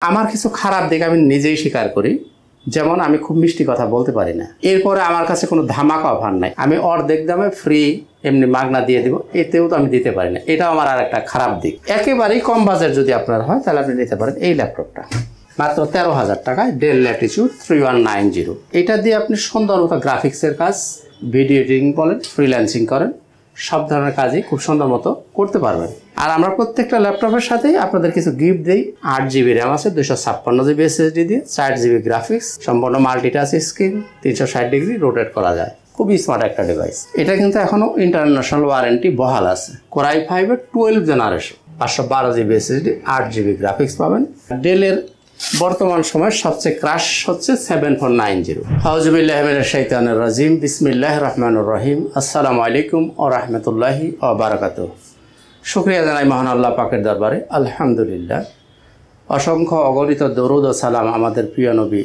আমার কিছু খারাপ দিক আমি নিজেই স্বীকার করি, যেমন আমি খুব মিষ্টি কথা বলতে পারি না। এরপরে আমার কাছে কোনো ধামাকা অফার নাই, আমি অর্ধেক দামে ফ্রি এমনি মাগনা দিয়ে দিব, এতেও তো আমি দিতে পারি না। এটাও আমার আর একটা খারাপ দিক। একেবারেই কম বাজেট যদি আপনার হয় তাহলে আপনি নিতে পারেন এই ল্যাপটপটা, মাত্র 13,000 টাকায় ডেল ল্যাটিটিউড 3190। এটা দিয়ে আপনি সুন্দর মতো গ্রাফিক্সের কাজ, ভিডিও এডিটিং বলেন, ফ্রিল্যান্সিং করেন, সব ধরনের কাজই খুব সুন্দর মতো করতে পারবেন। আর আমরা প্রত্যেকটা ল্যাপটপের সাথেই আপনাদের কিছু গিফট দিই। 8GB র্যাম আছে, 256GB SSD দিয়ে, 4GB গ্রাফিক্স, সম্পূর্ণ মাল্টিটাচ স্ক্রিন, 360 ডিগ্রি রোটেট করা যায়। খুবই স্মার্ট একটা ডিভাইস। এটা কিন্তু এখনো ইন্টারন্যাশনাল ওয়ারেন্টি বহাল আছে। Core i5-এর 12 generation, 512GB SSD, 8GB graphics পাবেন। ডেলের বর্তমান সময়ের সবচেয়ে ক্রাশ হচ্ছে 7490। আউযুবিল্লাহি মিনাশ শাইতানির রাজিম, বিসমিল্লাহির রহমানির রহিম। আসসালামু আলাইকুম ওয়া রাহমাতুল্লাহি ওয়া বারাকাতুহু। শুকরিয়া জানাই মহান আল্লাহ পাকের দরবারে, আলহামদুলিল্লাহ। অসংখ্য অগণিত দরুদ ও সালাম আমাদের প্রিয় নবী,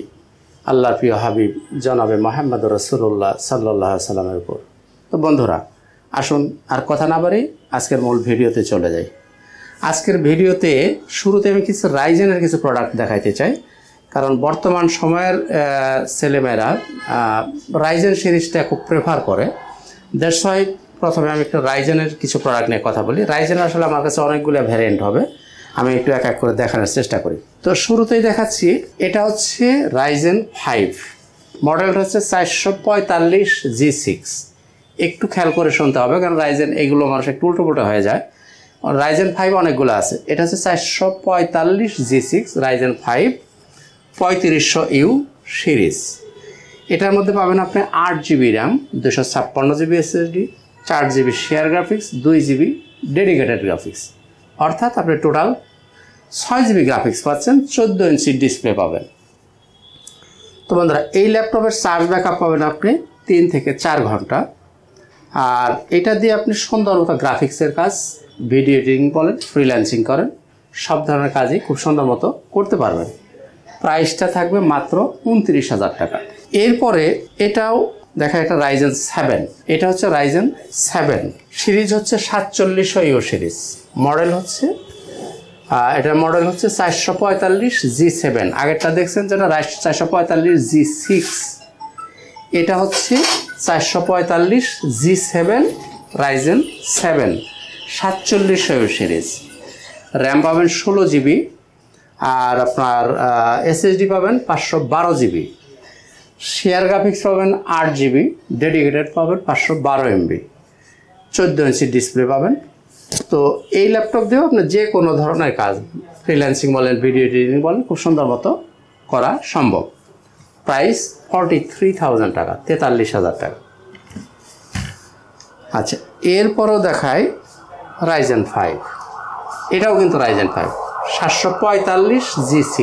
আল্লাহর প্রিয় হাবিব জনাবে মুহাম্মদ রাসূলুল্লাহ সাল্লাল্লাহু আলাইহি সাল্লামের উপর। তো বন্ধুরা, আসুন আর কথা না বাড়িয়ে আজকের মূল ভিডিওতে চলে যাই। আজকের ভিডিওতে শুরুতে আমি কিছু রাইজেনের কিছু প্রোডাক্ট দেখাইতে চাই, কারণ বর্তমান সময়ের ছেলেমেয়েরা রাইজেন সিরিজটা খুব প্রেফার করে। দ্যাটস ওয়াই প্রথমে আমি একটু রাইজেনের কিছু প্রোডাক্ট নিয়ে কথা বলি। রাইজেনের আসলে আমার কাছে অনেকগুলো ভ্যারিয়েন্ট হবে, আমি একটু এক এক করে দেখানোর চেষ্টা করি। তো শুরুতেই দেখাচ্ছি, এটা হচ্ছে রাইজেন 5, মডেলটা হচ্ছে 445G6। একটু খেয়াল করে শুনতে হবে, কারণ রাইজেন এগুলো মানুষ একটু উল্টো হয়ে যায়। রাইজেন 5 অনেকগুলো আছে, এটা হচ্ছে 445G6 রাইজেন 5 3500U সিরিজ। এটার মধ্যে পাবেন আপনি 8GB RAM, 256GB SSD, 4GB share graphics, 2GB dedicated graphics, অর্থাৎ আপনি টোটাল 6GB গ্রাফিক্স পাচ্ছেন, 14 ইঞ্চি ডিসপ্লে পাবেন। তো বন্ধুরা, এই ল্যাপটপের চার্জ ব্যাকআপ পাবেন আপনি 3 থেকে 4 ঘন্টা। আর এটা দিয়ে আপনি সুন্দর মতো গ্রাফিক্সের কাজ, ভিডিও এডিটিং বলেন, ফ্রিল্যান্সিং করেন, সব ধরনের কাজই খুব সুন্দর মতো করতে পারবেন। প্রাইসটা থাকবে মাত্র 29,000 টাকা। এরপরে এটাও দেখা, একটা রাইজেন 7, এটা হচ্ছে রাইজেন 7 সিরিজ, হচ্ছে 4700U সিরিজ। মডেল হচ্ছে এটার মডেল হচ্ছে 445G7। আগেরটা দেখছেন যেটা 445G6, এটা হচ্ছে 445G7 Ryzen 7 4700U series. RAM পাবেন 16GB, আর আপনার SSD পাবেন 512GB, শেয়ার গ্রাফিক্স পাবেন 8GB, ডেডিকেটেড পাবেন 512MB, 14 ইঞ্চি ডিসপ্লে পাবেন। তো এই ল্যাপটপ দিয়েও আপনি যে কোনো ধরনের কাজ, ফ্রিল্যান্সিং বলেন, ভিডিও এডিটিং বলেন, খুব সুন্দর মতো করা সম্ভব। প্রাইস 43,000 টাকা, 43,000 টাকা। আচ্ছা, এরপরও দেখায় রাইজেন 5, এটাও কিন্তু রাইজেন 5 745G6,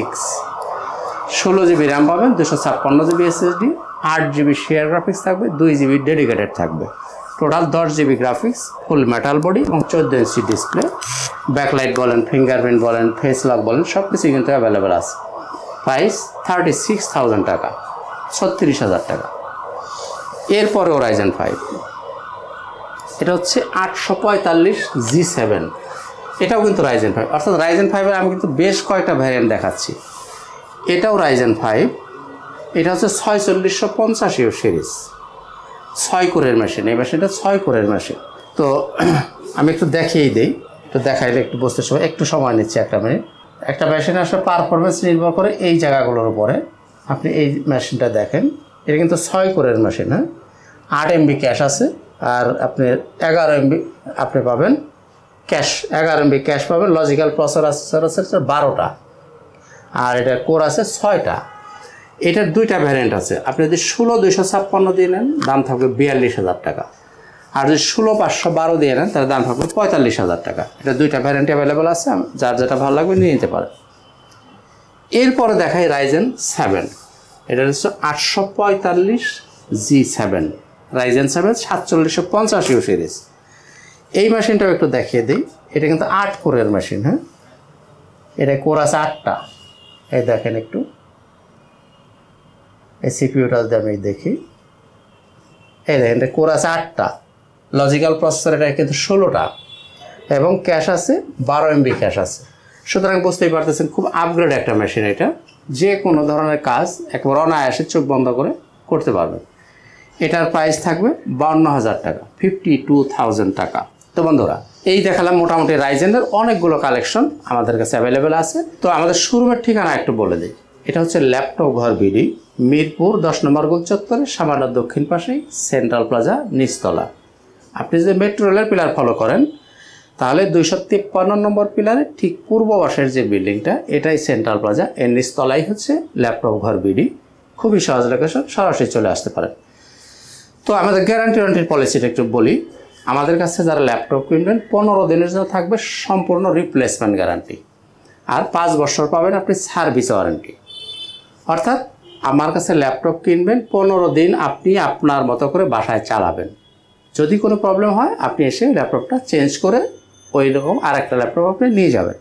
16GB র্যাম পাবেন, 256GB SSD, 8GB share graphics থাকবে, 2GB ডেডিকেটেড থাকবে, টোটাল 10GB গ্রাফিক্স, ফুল মেটাল বডি এবং 14 ইঞ্চি ডিসপ্লে। ব্যাকলাইট বলেন, ফিঙ্গারপ্রিন্ট বলেন, ফেস লক বলেন, সব কিছুই কিন্তু অ্যাভেলেবেল আছে। প্রাইস 36,000 টাকা, 36,000 টাকা। এরপরেও রাইজেন 5, এটা হচ্ছে 845G7, এটাও কিন্তু রাইজেন 5, অর্থাৎ রাইজেন 5-এর আমি কিন্তু বেশ কয়েকটা ভ্যারিয়েন্ট দেখাচ্ছি। এটাও রাইজেন 5, এটা হচ্ছে 4650U সিরিজ, 6 কোরের মেশিন। এই মেশিনটা 6 কোরের মেশিন। তো আমি একটু দেখিয়েই দিই, একটু দেখাইলে একটু বুঝতে একটু সময় নিচ্ছে, একটা মিনিট। একটা মেশিনে আসলে পারফরমেন্স নির্ভর করে এই জায়গাগুলোর উপরে। আপনি এই মেশিনটা দেখেন, এটা কিন্তু 6 কোরের মেশিন। হ্যাঁ, 8MB ক্যাশ আছে, আর আপনি 11MB আপনি পাবেন ক্যাশ, 11MB ক্যাশ পাবেন। লজিক্যাল প্রসেসর আছে 12টা, আর এটা কোর আছে 6টা। এটার 2টা ভ্যারিয়েন্ট আছে। আপনি যদি 16256 দিয়ে নেন, দাম থাকবে 42,000 টাকা, আর যদি 16512 দিয়ে নেন, তাহলে দাম থাকবে 45,000 টাকা। এটা 2টা ভ্যারিয়েন্ট অ্যাভেলেবেল আছে, যার যেটা ভালো লাগবে নিয়ে নিতে পারেন। এরপরে দেখাই রাইজেন 7, এটা হচ্ছে 845G7 রাইজেন 7 4750U সিরিজ। এই মেশিনটাও একটু দেখিয়ে দিই, এটা কিন্তু 8 কোরের মেশিন। হ্যাঁ, এটা কোর আছে 8টা। এই দেখেন একটু, এই সিপিইউটা যদি আমি দেখি, এই দেখেন এটা কোর আছে 8টা, লজিক্যাল প্রসেসর এটা কিন্তু 16টা, এবং ক্যাশ আছে 12MB ক্যাশ আছে। সুতরাং বুঝতেই পারতেছেন খুব আপগ্রেড একটা মেশিন, এটা যে কোনো ধরনের কাজ একবার অনায়াসে চোখ বন্ধ করে করতে পারবেন। এটার প্রাইস থাকবে 52,000 টাকা, 52,000 টাকা। তো বন্ধুরা, এই দেখালাম মোটামুটি রাইজেনের অনেকগুলো কালেকশন আমাদের কাছে অ্যাভেলেবেল আছে। তো আমাদের শোরুমের ঠিকানা একটু বলে দিই। এটা হচ্ছে ল্যাপটপ ঘর বিডি, মিরপুর 10 নম্বর গোল চত্বরে সামান্য দক্ষিণ পাশেই সেন্ট্রাল প্লাজা নিচতলা। আপনি যদি মেট্রো রেলের পিলার ফলো করেন তাহলে 253 নম্বর পিলারে ঠিক পূর্ব পাশের যে বিল্ডিংটা, এটাই সেন্ট্রাল প্লাজা, এর নিচতলাই হচ্ছে ল্যাপটপ ঘর বিডি। খুবই সহজ লোকেশন, সরাসরি চলে আসতে পারেন। তো আমাদের গ্যারান্টি পলিসিটা একটু বলি। আমাদের কাছে যারা ল্যাপটপ কিনবেন 15 দিনের জন্য থাকবে সম্পূর্ণ রিপ্লেসমেন্ট গ্যারান্টি, আর 5 বছর পাবেন আপনি সার্ভিস ওয়ারেন্টি। অর্থাৎ আমার কাছে ল্যাপটপ কিনবেন, 15 দিন আপনি আপনার মতো করে বাসায় চালাবেন। যদি কোনো প্রবলেম হয় আপনি এসে ল্যাপটপটা চেঞ্জ করে ওই রকম আরেকটা ল্যাপটপ আপনি নিয়ে যাবেন।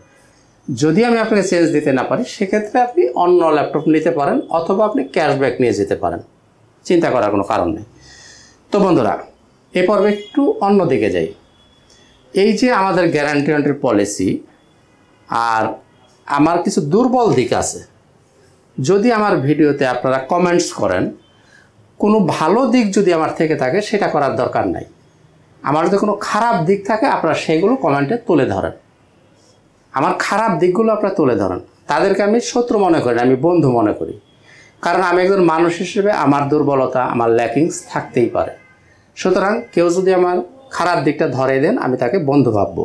যদি আমি আপনাকে চেঞ্জ দিতে না পারি সেক্ষেত্রে আপনি অন্য ল্যাপটপ নিতে পারেন, অথবা আপনি ক্যাশব্যাক নিয়ে যেতে পারেন, চিন্তা করার কোনো কারণ নেই। তো বন্ধুরা, এ পর্বে একটু অন্য দিকে যাই। এই যে আমাদের গ্যারান্টি পলিসি, আর আমার কিছু দুর্বল দিক আছে। যদি আমার ভিডিওতে আপনারা কমেন্টস করেন, কোনো ভালো দিক যদি আমার থেকে থাকে সেটা করার দরকার নাই। আমার যদি কোনো খারাপ দিক থাকে আপনারা সেগুলো কমেন্টে তুলে ধরেন। আমার খারাপ দিকগুলো আপনারা তুলে ধরেন। তাদেরকে আমি শত্রু মনে করি না, আমি বন্ধু মনে করি। কারণ আমি একজন মানুষ হিসেবে আমার দুর্বলতা, আমার ল্যাকিংস থাকতেই পারে। সুতরাং কেউ যদি আমার খারাপ দিকটা ধরে দেন আমি তাকে বন্ধু ভাববো।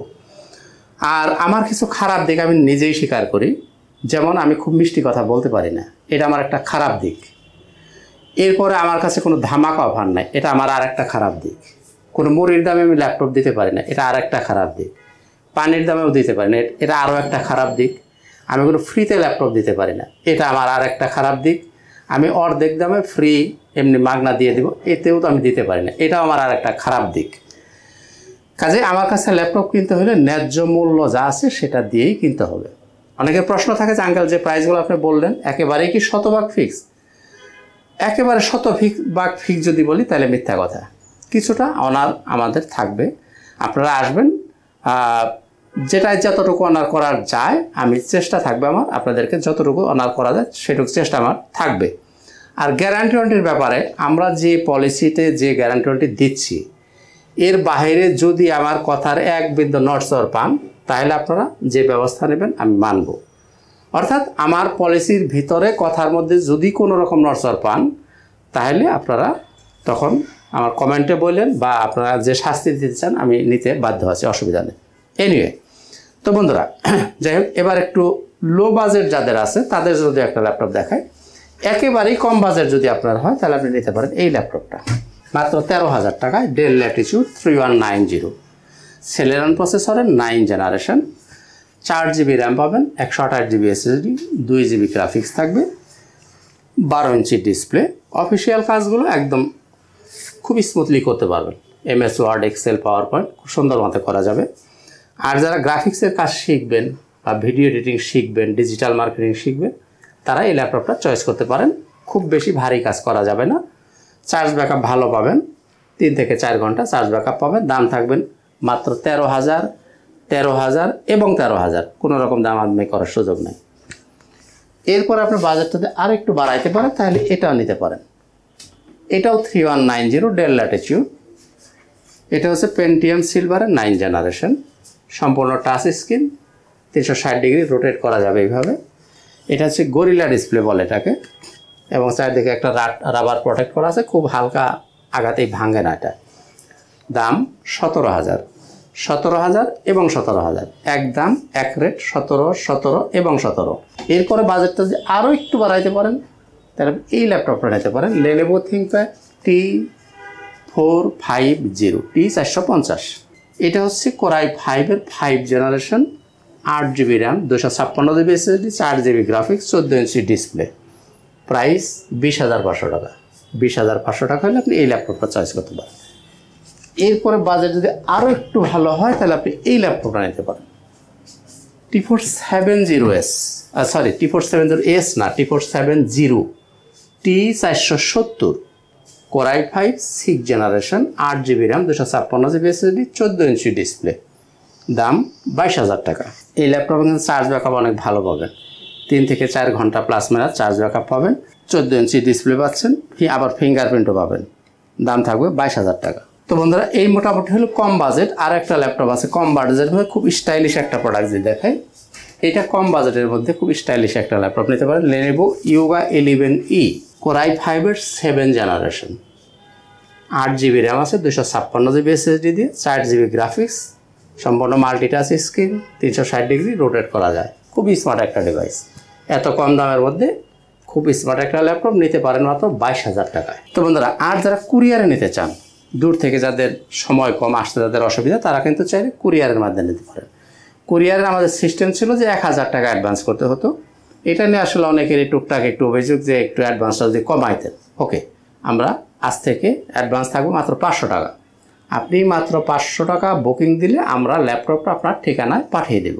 আর আমার কিছু খারাপ দিক আমি নিজেই স্বীকার করি। যেমন আমি খুব মিষ্টি কথা বলতে পারি না, এটা আমার একটা খারাপ দিক। এরপরে আমার কাছে কোনো ধামাকা অফার নাই, এটা আমার আর একটা খারাপ দিক। কোনো মুড়ির দামে আমি ল্যাপটপ দিতে পারি না, এটা আর একটা খারাপ দিক। পানির দামেও দিতে পারি না, এটা আরও একটা খারাপ দিক। আমি কোনো ফ্রিতে ল্যাপটপ দিতে পারি না, এটা আমার আর একটা খারাপ দিক। আমি অর্ধেক দামে ফ্রি এমনি মাগনা দিয়ে দিব, এতেও তো আমি দিতে পারি না, এটাও আমার আর একটা খারাপ দিক। কাজে আমার কাছে ল্যাপটপ কিনতে হলে ন্যায্য মূল্য যা আছে সেটা দিয়েই কিনতে হবে। অনেকের প্রশ্ন থাকে যে আঙ্কেল যে প্রাইসগুলো আপনি বললেন একেবারেই কি শতভাগ ফিক্স? একেবারে শতভাগ ফিক্স যদি বলি তাহলে মিথ্যা কথা। কিছুটা অনার আমাদের থাকবে। আপনারা আসবেন, যেটাই যতটুকু অনার করার যায় আমি চেষ্টা থাকবে আমার আপনাদেরকে যতটুকু অনার করা যায় সেটুকু চেষ্টা আমার থাকবে। আর গ্যারান্টি ওয়ারেন্টির ব্যাপারে আমরা যে পলিসিতে যে গ্যারান্টি ওয়ারেন্টি দিচ্ছি এর বাইরে যদি আমার কথার এক বিন্দু নড়চড় পান তাহলে আপনারা যে ব্যবস্থা নেবেন আমি মানব। অর্থাৎ আমার পলিসির ভিতরে কথার মধ্যে যদি কোনো রকম নড়চড় পান তাহলে আপনারা তখন আমার কমেন্টে বললেন, বা আপনারা যে শাস্তি দিতে চান আমি নিতে বাধ্য আছি, অসুবিধা নেই। এনিওয়ে, তো বন্ধুরা যাই হোক, এবার একটু লো বাজেট যাদের আছে তাদের যদি একটা ল্যাপটপ দেখায়। একেবারেই কম বাজেট যদি আপনার হয় তাহলে আপনি নিতে পারেন এই ল্যাপটপটা মাত্র 13,000 টাকায়। ডেল ল্যাটিটিউড 3190, সেলেরন প্রসেসরের 9 জেনারেশন, 4 GB র্যাম পাবেন, 128 GB SSD, 2 GB গ্রাফিক্স থাকবে, 12 ইঞ্চি ডিসপ্লে। অফিসিয়াল কাজগুলো একদম খুব স্মুথলি করতে পারবেন। MS word, excel, power point খুব সুন্দর মতো করা যাবে। আর যারা গ্রাফিক্সের কাজ শিখবেন বা ভিডিও এডিটিং শিখবেন, ডিজিটাল মার্কেটিং শিখবেন, তারা এই ল্যাপটপটা চয়েস করতে পারেন। খুব বেশি ভারী কাজ করা যাবে না। চার্জ ব্যাকআপ ভালো পাবেন, 3 থেকে 4 ঘন্টা চার্জ ব্যাকআপ পাবেন। দাম থাকবেন মাত্র 13,000 এবং 13,000, কোনো রকম দাম আমি করার সুযোগ নেই। এরপর আপনার বাজেটটা যদি আরও একটু বাড়াইতে পারেন তাহলে এটাও নিতে পারেন। এটাও 3190 ডেল ল্যাটিটিউড। এটা হচ্ছে পেন্টিয়াম সিলভারের 9 জেনারেশন, সম্পূর্ণ টাচ স্ক্রিন, 360 ডিগ্রি রোটেট করা যাবে এইভাবে। এটা হচ্ছে গরিলা ডিসপ্লে বলে এটাকে, এবং চারদিকে একটা রাবার প্রোটেক্ট করা আছে, খুব হালকা আঘাতেই ভাঙে না এটা। দাম 17,000 এবং 17,000, এক দাম এক রেট, 17 এবং 17। এরপরে বাজেটটা যদি আরও একটু বাড়াইতে পারেন তাহলে এই ল্যাপটপটা নিতে পারেন, Lenovo ThinkPad T450 T450। এটা হচ্ছে Core i5 এর 5 generation, 8 GB RAM, 256 GB SSD, 4 GB graphics, 14 inch display. Price 20,500 টাকা। 20,500 টাকা হলে আপনি এই ল্যাপটপটা চয়েস করতে পারেন। এরপরে বাজেট যদি আরও একটু ভালো হয় তাহলে আপনি এই ল্যাপটপটা নিতে পারেন, T470S, সরি T470S না, T470 T470, Core i5 6 generation, 8 GB RAM, 256 GB SSD, 14 inch display. দাম 22,000 টাকা। এই ল্যাপটপে কিন্তু চার্জ ব্যাকআপ অনেক ভালো পাবেন, 3 থেকে 4 ঘন্টা প্লাস মাইনাস চার্জ ব্যাকআপ পাবেন, 14 ইঞ্চি ডিসপ্লে পাচ্ছেন, আবার ফিঙ্গারপ্রিন্টও পাবেন। দাম থাকবে 22,000 টাকা। তো বন্ধুরা এই মোটামুটি হলো কম বাজেট। আর একটা ল্যাপটপ আছে কম বাজেটের মধ্যে খুব স্টাইলিশ একটা প্রোডাক্ট যে দেখায়, এটা কম বাজেটের মধ্যে খুব স্টাইলিশ একটা ল্যাপটপ নিতে পারেন। Lenovo Yoga 11E Core i5 7 generation, 8GB RAM আছে, 256GB SSD দিয়ে, 4GB গ্রাফিক্স, সম্পূর্ণ মাল্টিটাচ স্ক্রিন, 360 ডিগ্রি রোটেট করা যায়। খুব স্মার্ট একটা ডিভাইস। এত কম দামের মধ্যে খুব স্মার্ট একটা ল্যাপটপ নিতে পারেন মাত্র 22,000 টাকায়। তো বন্ধুরা আর যারা কুরিয়ারে নিতে চান, দূর থেকে যাদের সময় কম, আসতে যাদের অসুবিধা, তারা কিন্তু চাইলে কুরিয়ারের মাধ্যমে নিতে পারেন। কুরিয়ারের আমাদের সিস্টেম ছিল যে 1000 টাকা অ্যাডভান্স করতে হতো। এটা নিয়ে আসলে অনেকেরই টুকটাক একটু অভিযোগ যে একটু অ্যাডভান্সটা যদি কমাইতেন। ওকে, আমরা আজ থেকে অ্যাডভান্স থাকবো মাত্র 500 টাকা। আপনি মাত্র 500 টাকা বুকিং দিলে আমরা ল্যাপটপটা আপনার ঠিকানায় পাঠিয়ে দেব।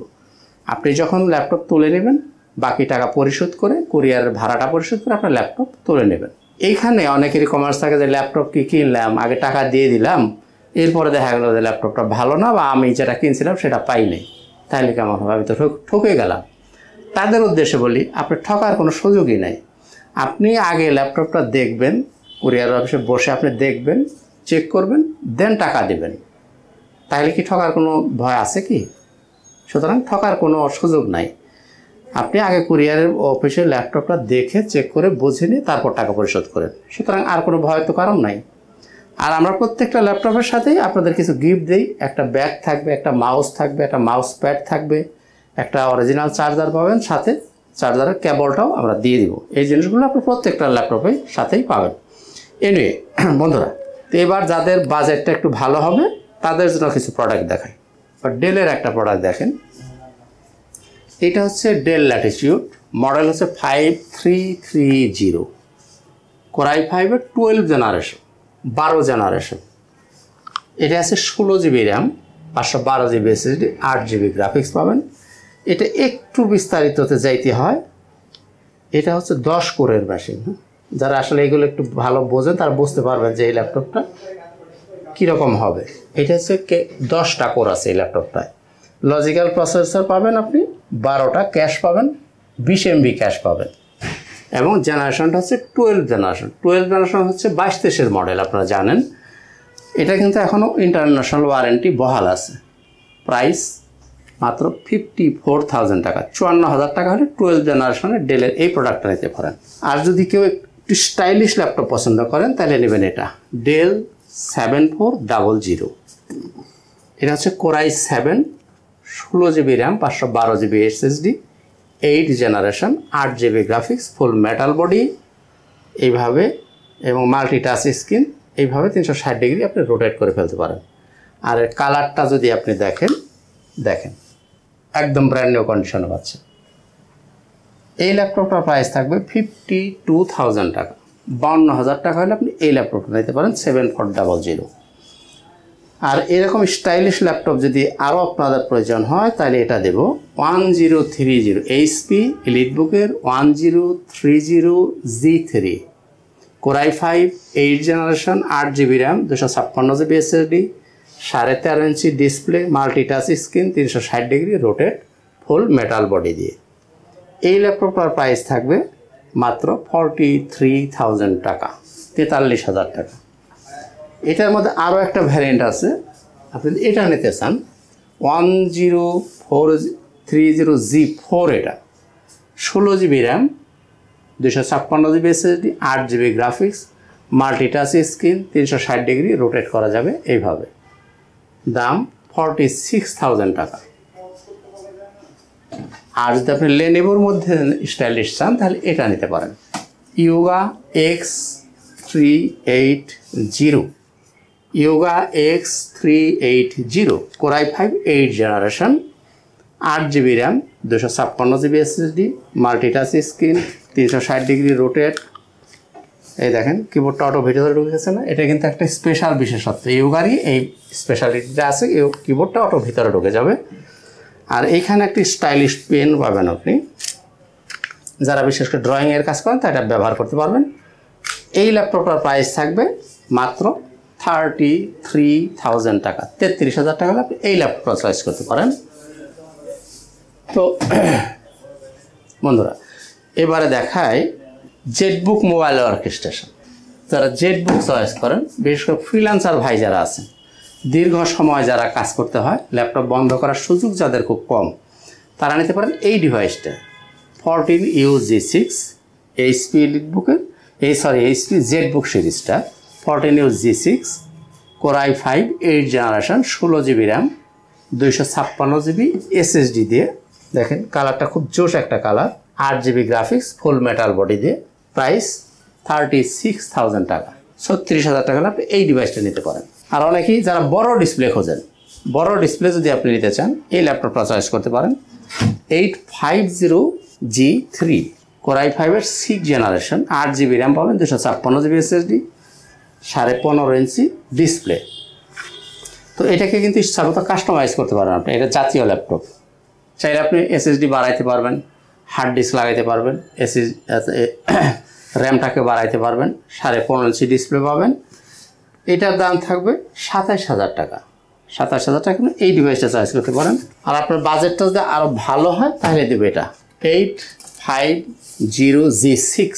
আপনি যখন ল্যাপটপ তুলে নেবেন, বাকি টাকা পরিশোধ করে, কুরিয়ারের ভাড়াটা পরিশোধ করে আপনার ল্যাপটপ তুলে নেবেন। এইখানে অনেকেরই কমার্স থাকে যে ল্যাপটপ কি কিনলাম, আগে টাকা দিয়ে দিলাম, এরপরে দেখা গেল যে ল্যাপটপটা ভালো না, বা আমি যেটা কিনছিলাম সেটা পাই নাই, তাহলে কেমন হবে, আমি তো ঠকে গেলাম। তাদের উদ্দেশ্যে বলি, আপনি ঠকার কোনো সুযোগই নাই। আপনি আগে ল্যাপটপটা দেখবেন, কুরিয়ার অফিসে বসে আপনি দেখবেন, চেক করবেন, দেন টাকা দেবেন। তাহলে কি ঠকার কোনো ভয় আছে কি? সুতরাং ঠকার কোনো সুযোগ নাই। আপনি আগে কুরিয়ারের অফিসে ল্যাপটপটা দেখে চেক করে বুঝে নিয়ে তারপর টাকা পরিশোধ করেন। সুতরাং আর কোনো ভয় তো কারণ নাই। আর আমরা প্রত্যেকটা ল্যাপটপের সাথেই আপনাদের কিছু গিফট দিই। একটা ব্যাগ থাকবে, একটা মাউস থাকবে, একটা মাউস প্যাড থাকবে, একটা অরিজিনাল চার্জার পাবেন, সাথে চার্জারের কেবলটাও আমরা দিয়ে দিব। এই জিনিসগুলো আপনি প্রত্যেকটা ল্যাপটপের সাথেই পাবেন। এনিওয়ে বন্ধুরা, তো এবার যাদের বাজেটটা একটু ভালো হবে তাদের জন্য কিছু প্রোডাক্ট দেখাই। ডেলের একটা প্রোডাক্ট দেখেন, এটা হচ্ছে ডেল ল্যাটিটিউড, মডেল হচ্ছে 5330, Core i5 12 জেনারেশন, 12 জেনারেশন। এটা আছে 16GB RAM, 512GB SSD, 8GB graphics পাবেন। এটা একটু বিস্তারিততে যাইতে হয়, এটা হচ্ছে 10 কোরের মেশিন। যারা আসলে এগুলো একটু ভালো বোঝেন তারা বুঝতে পারবেন যে এই ল্যাপটপটা কীরকম হবে। এটা হচ্ছে 10টা কোর আছে এই ল্যাপটপটায়। লজিক্যাল প্রসেসর পাবেন আপনি 12টা, ক্যাশ পাবেন 20 MB ক্যাশ পাবেন, এবং জেনারেশনটা হচ্ছে 12 জেনারেশন। 12 জেনারেশন হচ্ছে 22-23 মডেল, আপনারা জানেন। এটা কিন্তু এখনও ইন্টারন্যাশনাল ওয়ারেন্টি বহাল আছে। প্রাইস মাত্র 54,000 টাকা, 54,000 টাকা হলে 12 জেনারেশনের ডেলের এই প্রোডাক্টটা নিতে পারেন। আর যদি কেউ একটু স্টাইলিশ ল্যাপটপ পছন্দ করেন তাহলে নেবেন এটা, ডেল 7400। এটা হচ্ছে Core i7, 16GB RAM, 512GB SSD, 8 generation, 8GB graphics, ফুল মেটাল বডি এইভাবে, এবং মাল্টিটাচ স্ক্রিন। এইভাবে 360 ডিগ্রি আপনি রোটেট করে ফেলতে পারেন। আর কালারটা যদি আপনি দেখেন একদম ব্র্যান্ড নিউ কন্ডিশনে পাচ্ছেন। এই ল্যাপটপটার প্রাইস থাকবে 52,000 টাকা। 52,000 টাকা হলে আপনি এই ল্যাপটপটা নিতে পারেন, 7400। আর এরকম স্টাইলিশ ল্যাপটপ যদি আরও আপনাদের প্রয়োজন হয় তাহলে এটা দেব 1030 HP এলিটবুকের 1030G3, Core i5 8 generation, 8GB RAM, 256GB SSD, 13.5 ইঞ্চি display, multitouch screen, 360 degree rotate, full metal body দিয়ে। এই ল্যাপটপটার প্রাইস থাকবে মাত্র 43,000 টাকা, 43,000 টাকা। এটার মধ্যে আরও একটা ভ্যারিয়েন্ট আছে, আপনি এটা নিতে চান 1030G4, এটা 16GB RAM, 256GB SSD, 8GB graphics, multi-touch screen, 360 degree rotate করা যাবে এইভাবে। দাম 46,000 টাকা। আর যদি আপনি লেনোভোর মধ্যে স্টাইলিশ চান তাহলে এটা নিতে পারেন, Yoga X380, Yoga X380, Core i5 8 generation, 8GB RAM, 256GB SSD, multi-touch screen, 360 degree rotate. এই দেখেন কিবোর্ডটা অটো ভিতরে ঢুকে গেছে না? এটা কিন্তু একটা স্পেশাল বিশেষত্ব, ইয়োগারই এই স্পেশালিটিটা আছে, কিবোর্ডটা অটো ভিতরে ঢুকে যাবে। আর এইখানে একটি স্টাইলিশ পেন পাবেন আপনি, যারা বিশেষ করে ড্রয়িংয়ের কাজ করেন তা এটা ব্যবহার করতে পারবেন। এই ল্যাপটপটার প্রাইস থাকবে মাত্র 33,000 টাকা, 33,000 টাকা হলে আপনি এই ল্যাপটপটা চয়েস করতে পারেন। তো বন্ধুরা এবারে দেখায় জেটবুক মোবাইল ওয়ার্কস্টেশন। যারা জেটবুক চয়েস করেন, বিশেষ করে ফ্রিল্যান্সার ভাই যারা আছেন, দীর্ঘ সময় যারা কাজ করতে হয়, ল্যাপটপ বন্ধ করার সুযোগ যাদের খুব কম, তারা নিতে পারেন এই ডিভাইসটা 14UG6 এইচপি এলিটবুকের এইচপি জেটবুক সিরিজটা 14UG6 Core i5 8 generation 16GB RAM 256GB SSD দিয়ে। দেখেন কালারটা খুব জোশ একটা কালার, 8GB গ্রাফিক্স, ফুল মেটাল বডি দিয়ে। প্রাইস 36,000 টাকা, 36,000 টাকা আপনি এই ডিভাইসটা নিতে পারেন। আর অনেকেই যারা বড় ডিসপ্লে খোঁজেন, বড় ডিসপ্লে যদি আপনি নিতে চান, এই ল্যাপটপটা চয়েস করতে পারেন 850G3 Core i5 এর 6 জেনারেশন, 8GB র্যাম পাবেন, 256GB SSD, 15.5 ইঞ্চি ডিসপ্লে। তো এটাকে কিন্তু ইচ্ছামতো কাস্টমাইজ করতে পারেন আপনি, এটা জাতীয় ল্যাপটপ। চাইলে আপনি SSD বাড়াইতে পারবেন, হার্ড ডিস্ক লাগাইতে পারবেন, র্যামটাকে বাড়াইতে পারবেন, 15.5 ইঞ্চি ডিসপ্লে পাবেন। এটার দাম থাকবে 27,000 টাকা। 27,000 টাকা এই ডিভাইসটা চয়েস করতে পারেন। আর আপনার বাজেটটা যদি আরও ভালো হয় তাহলে দেবে এটা 850G6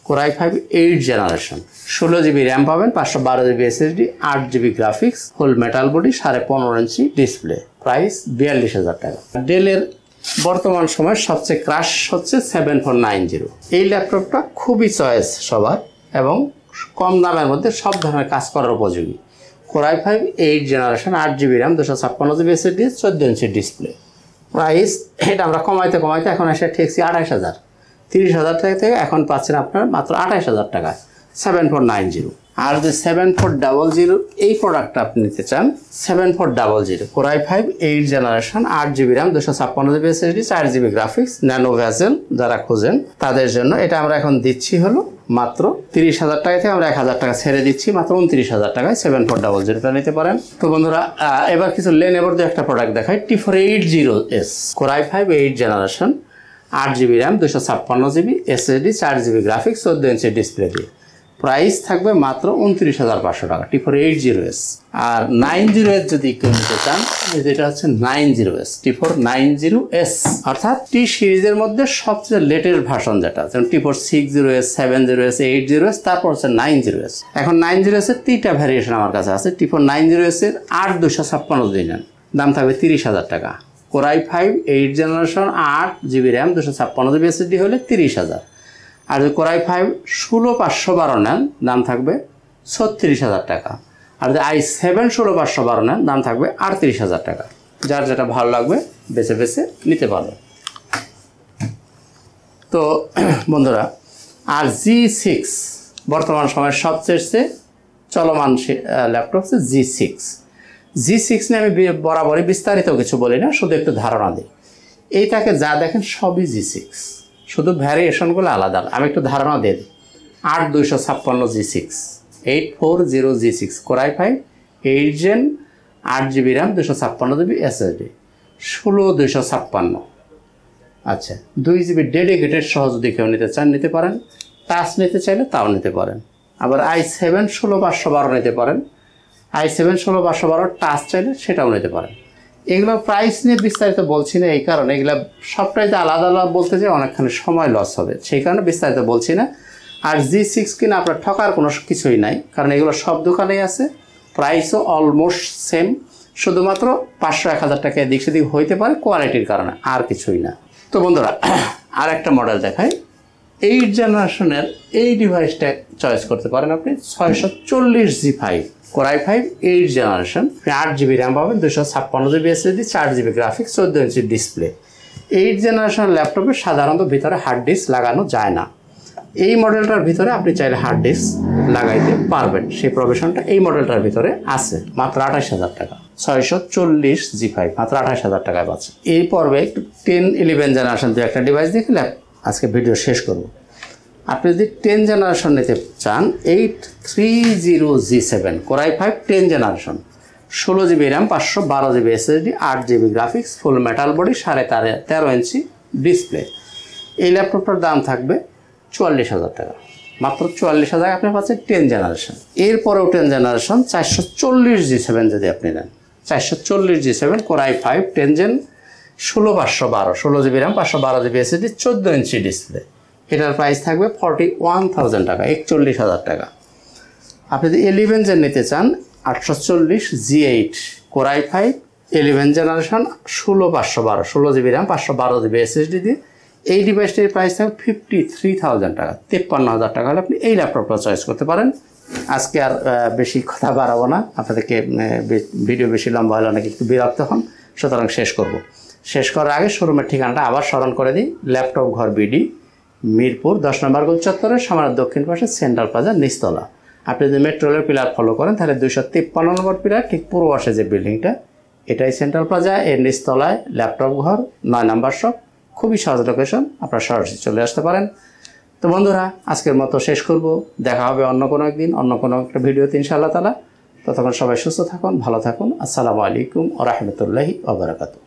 Core i5 8 generation, 16GB RAM পাবেন, 512GB SSD, 8GB গ্রাফিক্স, ফুল metal body, 15.5 inch display. Price 42,000 টাকা। ডেলের বর্তমান সময় সবচেয়ে ক্রাশ হচ্ছে 7490। এই ল্যাপটপটা খুবই চয়েস সবার এবং কম দামের মধ্যে সব ধরনের কাজ করার উপযোগী। Core i5 8 generation, 8GB RAM, 256GB SSD, 14 inch display. Price এটা আমরা কমাইতে কমাইতে এখন এসে ঠেকছি 28,000। 30,000 টাকা থেকে এখন পাচ্ছেন আপনার মাত্র 28,000 টাকা, 7490। আর যে 7400 এই প্রোডাক্টটা আপনি নিতে চান, 7400 Core i5 8 generation, 8GB RAM, 256GB SSD, 4GB graphics, nano bezel যারা খোঁজেন তাদের জন্য এটা আমরা এখন দিচ্ছি হলো মাত্র 30,000 টাকা থেকে আমরা 1,000 টাকা ছেড়ে দিচ্ছি, মাত্র 29,000 টাকায় 7400টা নিতে পারেন। তো বন্ধুরা এবার কিছু লেনোভোর একটা প্রোডাক্ট দেখাই, T480S Core i5 8 generation, 8GB RAM, 256GB SSD, 4GB graphics, 14 inch display দিয়ে। প্রাইস থাকবে মাত্র 29,500 টাকা, T480S। আর 90S যদি কেউ নিতে চান, যেটা হচ্ছে 90S, T490S, অর্থাৎ টি সিরিজের মধ্যে সবচেয়ে লেটেস্ট ভার্সন যেটা, যেমন T460S, 70S, 80S, তারপর হচ্ছে 90S। এখন 90S এর 3টা ভ্যারিয়েশন আমার কাছে আছে। T490S এর 8/256 নেন, দাম থাকবে 30,000 টাকা। Core i5 8 generation, 8GB RAM, 256GB SSD হলে 30,000। আর যদি Core i5 16512 নেন, দাম থাকবে 36,000 টাকা। আর যদি i7 16512 নেন, দাম থাকবে 38,000 টাকা। যার যেটা ভালো লাগবে বেছে বেছে নিতে পারবে। তো বন্ধুরা আর G6 বর্তমান সময়ের সবচেয়ে চলমান ল্যাপটপ হচ্ছে G6 নিয়ে আমি বরাবরই বিস্তারিত কিছু বলি না, শুধু একটু ধারণা দিই। এইটাকে যা দেখেন সবই G6, শুধু ভ্যারিয়েশনগুলো আলাদা। আমি একটু ধারণা দিয়ে দিই। 8256 G6, 840G6 Core i5 8 Gen, 8GB RAM, 256GB SSD, 16256। আচ্ছা, 2GB ডেডিকেটেড সহ যদি কেউ নিতে চান নিতে পারেন, টাচ নিতে চাইলে তাও নিতে পারেন। আবার i7 16512 নিতে পারেন, i7 16512 টাচ চাইলে সেটাও নিতে পারেন। এগুলো প্রাইস নিয়ে বিস্তারিত বলছি না, এই কারণে এগুলো সবটাই তো আলাদা আলাদা বলতে যে অনেকখানি সময় লস হবে, সেই কারণে বিস্তারিত বলছি না। আর G6 কিনা আপনার ঠকার কোনো কিছুই নাই, কারণ এগুলো সব দোকানেই আছে, প্রাইসও অলমোস্ট সেম, শুধুমাত্র 500-1000 টাকা এদিক সেদিক হইতে পারে কোয়ালিটির কারণে, আর কিছুই না। তো বন্ধুরা আর একটা মডেল দেখাই, 8 জেনারেশনের এই ডিভাইসটা চয়েস করতে পারেন আপনি, 640G5 Core i5 8 generation, 8GB RAM পাবেন, 256GB SSD, 4GB graphics, 14 inch display. 8 generation ল্যাপটপে সাধারণত ভিতরে হার্ড ডিস্ক লাগানো যায় না। এই মডেলটার ভিতরে আপনি চাইলে হার্ড ডিস্ক লাগাইতে পারবেন, সেই প্রভিশনটা এই মডেলটার ভিতরে আছে, মাত্র 28,000 টাকা। 640G5 মাত্র 28,000 টাকায় পাচ্ছে। এই পর্বে 10-11 জেনারেশন দিয়ে একটা ডিভাইস দেখলে আজকে ভিডিও শেষ করব। আপনি যদি 10 জেনারেশন নিতে চান, 830G7 Core i5 10 generation, 16GB RAM, 512GB SSD, 8GB graphics, ফুল মেটাল বডি, 13.5 ইঞ্চি ডিসপ্লে। এই ল্যাপটপটার দাম থাকবে 44,000 টাকা, মাত্র 44,000 আপনি পাচ্ছেন 10 জেনারেশন। এরপরেও 10 জেনারেশন 440G7 যদি আপনি নেন, 440G7 Core i5 10 Gen, 16512 16 GB RAM 512 GB SSD 14 inch display. এটার প্রাইস থাকবে 41,000 টাকা, 41,000 টাকা। আপনি যদি 11 জেন নিতে চান 840 G8 Core i5 11 generation 16512 16 GB RAM 512 GB SSD দিয়ে এই ডিভাইসটির প্রাইস থাকবে 53,000 টাকা, 53,000 টাকা হলে আপনি এই ল্যাপটপটা চয়েস করতে পারেন। আজকে আর বেশি কথা বাড়াবো না, আপনাদেরকে ভিডিও বেশি লম্বা হলে অনেকে একটু বিরক্ত হন, সুতরাং শেষ করার আগে শোরুমের ঠিকানাটা আবার স্মরণ করে দিই। ল্যাপটপ ঘর বিডি, মিরপুর 10 নম্বর গোল চত্বরের সামান্য দক্ষিণ পাশে সেন্ট্রাল প্লাজা নিচতলা। আপনি যদি মেট্রো রেলের পিলার ফলো করেন তাহলে 253 নম্বর পিলার ঠিক পূর্ব পাশে যে বিল্ডিংটা, এটাই সেন্ট্রাল প্লাজা, এর নিচতলায় ল্যাপটপ ঘর 9 নম্বর শপ। খুবই সহজ লোকেশন, আপনারা সরাসরি চলে আসতে পারেন। তো বন্ধুরা, আজকের মতো শেষ করব, দেখা হবে অন্য কোনো একদিন অন্য কোনো একটা ভিডিওতে ইনশাআল্লাহ তাআলা। ততক্ষণ সবাই সুস্থ থাকুন, ভালো থাকুন। আসসালামু আলাইকুম ওয়া রাহমাতুল্লাহি ওয়া বারাকাতুহু।